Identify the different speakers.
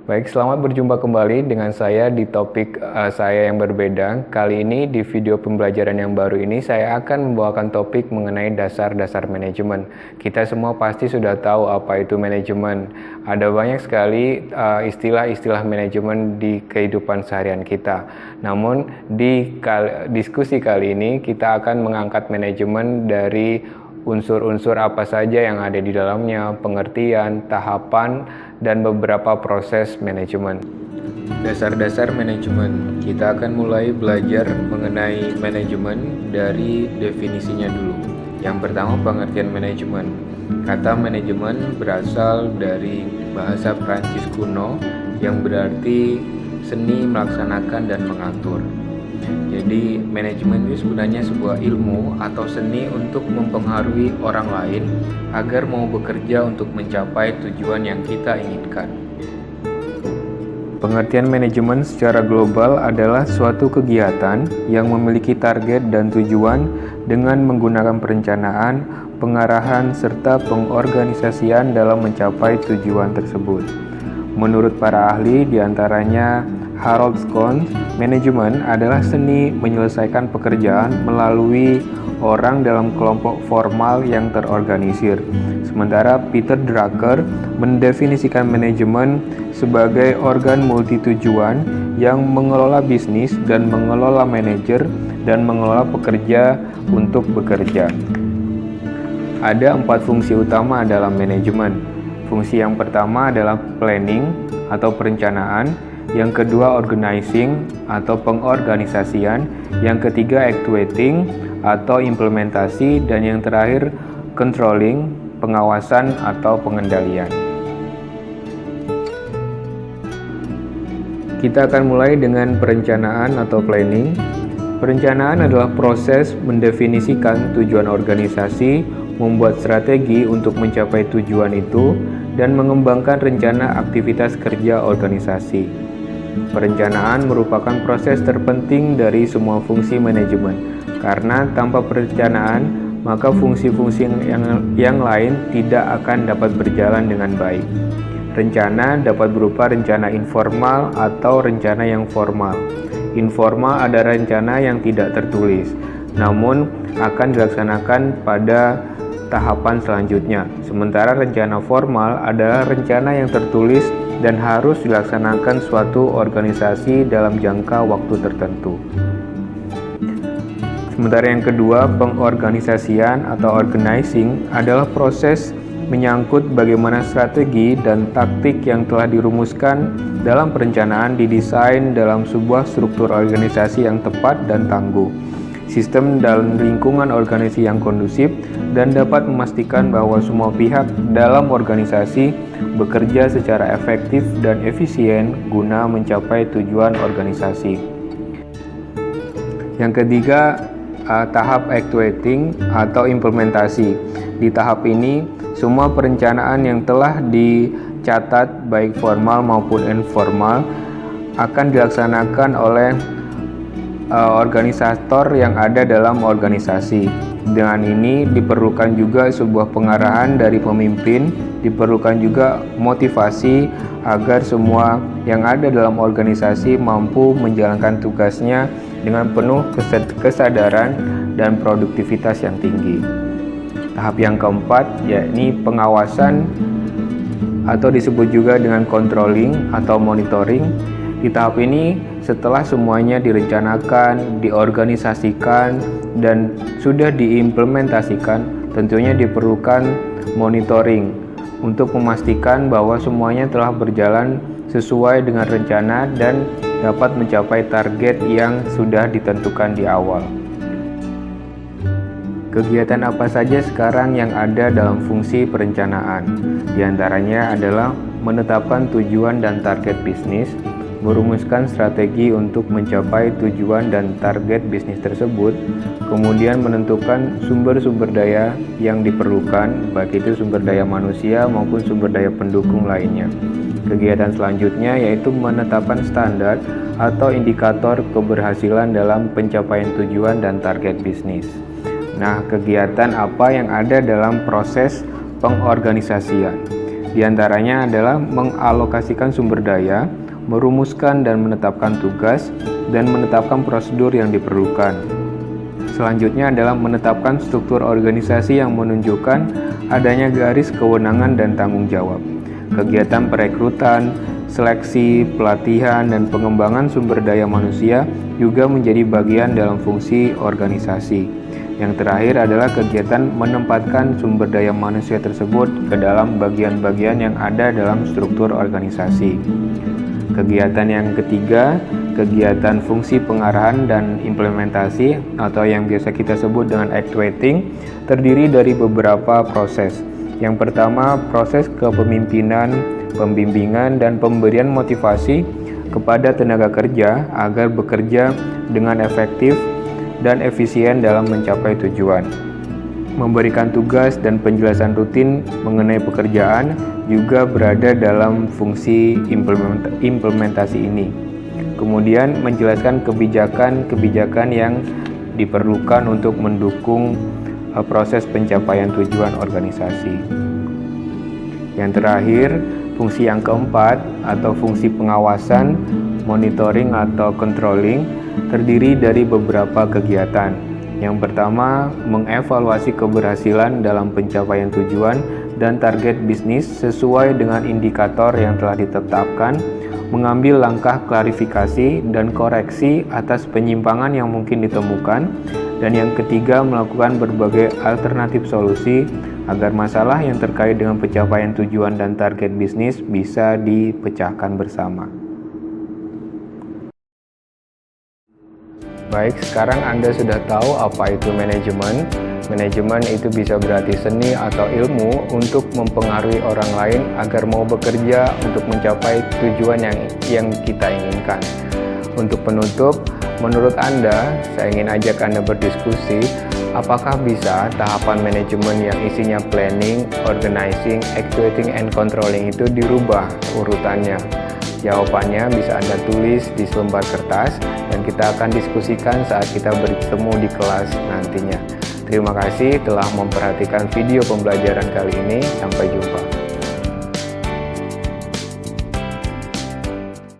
Speaker 1: Baik, selamat berjumpa kembali dengan saya di topik saya yang berbeda. Kali ini di video pembelajaran yang baru ini saya akan membawakan topik mengenai dasar-dasar manajemen. Kita semua pasti sudah tahu apa itu manajemen. Ada banyak sekali istilah-istilah manajemen di kehidupan seharian kita. Namun di diskusi kali ini kita akan mengangkat manajemen dari unsur-unsur apa saja yang ada di dalamnya, pengertian, tahapan, dan beberapa proses manajemen. Dasar-dasar manajemen. Kita akan mulai belajar mengenai manajemen dari definisinya dulu. Yang pertama, pengertian manajemen. Kata manajemen berasal dari bahasa Prancis kuno yang berarti seni melaksanakan dan mengatur. Jadi manajemen itu sebenarnya sebuah ilmu atau seni untuk mempengaruhi orang lain agar mau bekerja untuk mencapai tujuan yang kita inginkan. Pengertian manajemen secara global adalah suatu kegiatan yang memiliki target dan tujuan dengan menggunakan perencanaan, pengarahan, serta pengorganisasian dalam mencapai tujuan tersebut. Menurut para ahli, diantaranya Harold Schon, manajemen adalah seni menyelesaikan pekerjaan melalui orang dalam kelompok formal yang terorganisir. Sementara Peter Drucker mendefinisikan manajemen sebagai organ multitujuan yang mengelola bisnis dan mengelola manajer dan mengelola pekerja untuk bekerja. Ada 4 fungsi utama dalam manajemen. Fungsi yang pertama adalah planning atau perencanaan, yang kedua organizing atau pengorganisasian, yang ketiga actuating atau implementasi, dan yang terakhir controlling, pengawasan atau pengendalian. Kita akan mulai dengan perencanaan atau planning. Perencanaan adalah proses mendefinisikan tujuan organisasi, membuat strategi untuk mencapai tujuan itu, dan mengembangkan rencana aktivitas kerja organisasi. Perencanaan merupakan proses terpenting dari semua fungsi manajemen, karena tanpa perencanaan, maka fungsi-fungsi yang lain tidak akan dapat berjalan dengan baik. Rencana dapat berupa rencana informal atau rencana yang formal. Informal adalah rencana yang tidak tertulis, namun akan dilaksanakan pada tahapan selanjutnya. Sementara rencana formal adalah rencana yang tertulis dan harus dilaksanakan suatu organisasi dalam jangka waktu tertentu. Sementara yang kedua, pengorganisasian atau organizing adalah proses menyangkut bagaimana strategi dan taktik yang telah dirumuskan dalam perencanaan didesain dalam sebuah struktur organisasi yang tepat dan tangguh. Sistem dalam lingkungan organisasi yang kondusif dan dapat memastikan bahwa semua pihak dalam organisasi bekerja secara efektif dan efisien guna mencapai tujuan organisasi. Yang ketiga, tahap actuating atau implementasi. Di tahap ini, semua perencanaan yang telah dicatat baik formal maupun informal akan dilaksanakan oleh organisator yang ada dalam organisasi. Dengan ini diperlukan juga sebuah pengarahan dari pemimpin, diperlukan juga motivasi agar semua yang ada dalam organisasi mampu menjalankan tugasnya dengan penuh kesadaran dan produktivitas yang tinggi. Tahap yang keempat yakni pengawasan atau disebut juga dengan controlling atau monitoring. Di tahap ini, setelah semuanya direncanakan, diorganisasikan, dan sudah diimplementasikan, tentunya diperlukan monitoring untuk memastikan bahwa semuanya telah berjalan sesuai dengan rencana dan dapat mencapai target yang sudah ditentukan di awal. Kegiatan apa saja sekarang yang ada dalam fungsi perencanaan? Di antaranya adalah menetapkan tujuan dan target bisnis, merumuskan strategi untuk mencapai tujuan dan target bisnis tersebut, kemudian menentukan sumber-sumber daya yang diperlukan, baik itu sumber daya manusia maupun sumber daya pendukung lainnya. Kegiatan selanjutnya yaitu menetapkan standar atau indikator keberhasilan dalam pencapaian tujuan dan target bisnis. Nah, kegiatan apa yang ada dalam proses pengorganisasian? Di antaranya adalah mengalokasikan sumber daya, merumuskan dan menetapkan tugas, dan menetapkan prosedur yang diperlukan. Selanjutnya adalah menetapkan struktur organisasi yang menunjukkan adanya garis kewenangan dan tanggung jawab. Kegiatan perekrutan, seleksi, pelatihan, dan pengembangan sumber daya manusia juga menjadi bagian dalam fungsi organisasi. Yang terakhir adalah kegiatan menempatkan sumber daya manusia tersebut ke dalam bagian-bagian yang ada dalam struktur organisasi. Kegiatan yang ketiga, kegiatan fungsi pengarahan dan implementasi atau yang biasa kita sebut dengan actuating, terdiri dari beberapa proses. Yang pertama, proses kepemimpinan, pembimbingan, dan pemberian motivasi kepada tenaga kerja agar bekerja dengan efektif dan efisien dalam mencapai tujuan. Memberikan tugas dan penjelasan rutin mengenai pekerjaan juga berada dalam fungsi implementasi ini. Kemudian menjelaskan kebijakan-kebijakan yang diperlukan untuk mendukung proses pencapaian tujuan organisasi. Yang terakhir, fungsi yang keempat atau fungsi pengawasan, monitoring atau controlling terdiri dari beberapa kegiatan. Yang pertama, mengevaluasi keberhasilan dalam pencapaian tujuan dan target bisnis sesuai dengan indikator yang telah ditetapkan, mengambil langkah klarifikasi dan koreksi atas penyimpangan yang mungkin ditemukan, dan yang ketiga, melakukan berbagai alternatif solusi agar masalah yang terkait dengan pencapaian tujuan dan target bisnis bisa dipecahkan bersama. Baik, sekarang Anda sudah tahu apa itu manajemen. Manajemen itu bisa berarti seni atau ilmu untuk mempengaruhi orang lain agar mau bekerja untuk mencapai tujuan yang kita inginkan. Untuk penutup, menurut Anda, saya ingin ajak Anda berdiskusi, apakah bisa tahapan manajemen yang isinya planning, organizing, actuating, and controlling itu dirubah urutannya? Jawabannya bisa Anda tulis di selembar kertas dan kita akan diskusikan saat kita bertemu di kelas nantinya. Terima kasih telah memperhatikan video pembelajaran kali ini. Sampai jumpa.